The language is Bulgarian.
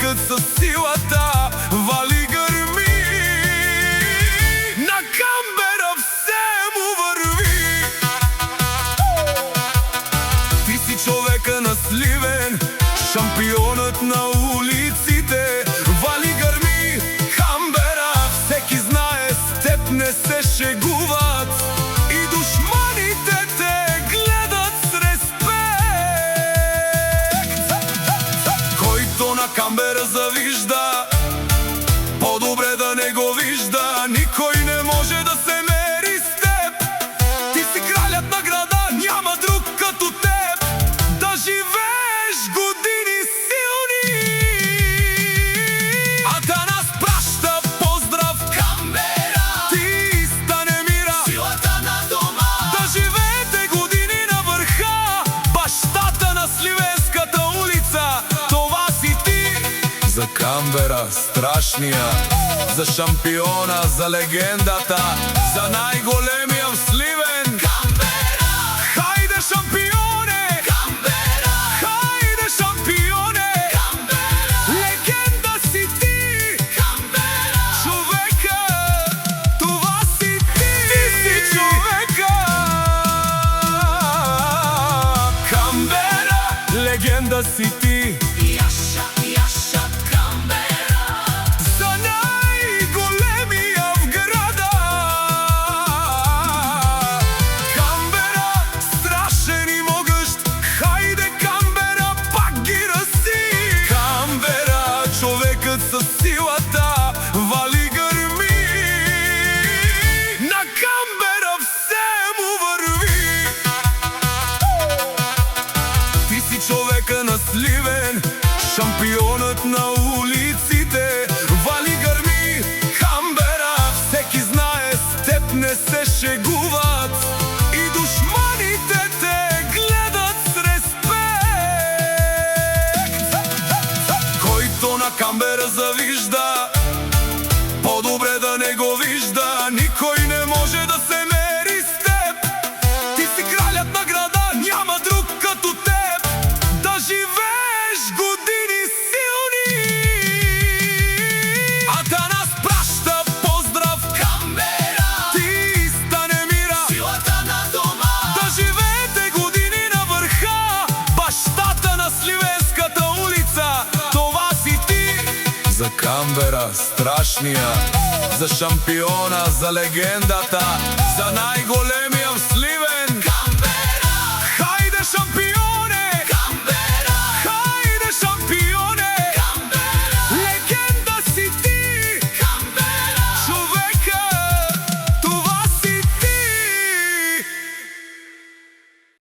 човекът със силата вали гърми. На Камбера все му върви. Ти си човека на Сливен, шампионът на улиците. Вали гърми, Камбера, всеки знае, с теб не се шегуват. И душманите те гледат с респект. Който на Камбера завижда, по-добре да не го вижда. Никой не може да се мери с теб. Ти си кралят на града, няма друг като теб. Да живееш години силни. Атанас праща поздрав, Камбера, ти стане мира, силата на дома. Да живеете години на върха, бащата на Сливенската улица, това си ти. За Камбера страшния, за шампиона, за легендата, за най-големия в Сливен. Камбера! Хайде, шампионе! Камбера! Хайде, шампионе! Камбера! Легенда си ти! Камбера! Човека, това си ти! Ти си човека! Камбера! Легенда си ти! Яша, Камбера! За най-големия в града. Камбера, страшен и могъщ, хайде, Камбера, пак ги рази. Камбера, човекът със силата вали гърми. На Камбера все му върви. Ти си човека на Сливен, шампионът на улиците. Вали гърми, Камбера, всеки знае, с теб не се шегуват. И душманите те гледат с респект. Който на Камбера завижда, по-добре да не го вижда. Никой не може да се мери с теб. Ти си кралят на града, няма друг като теб. Да живееш години силни. Атанас праща поздрав, Камбера, ти стане мира, силата на дома. Да живеете години на върха, бащата на Сливенската улица, това си ти. За Камбера страшния, за шампиона, за легендата, за най-големия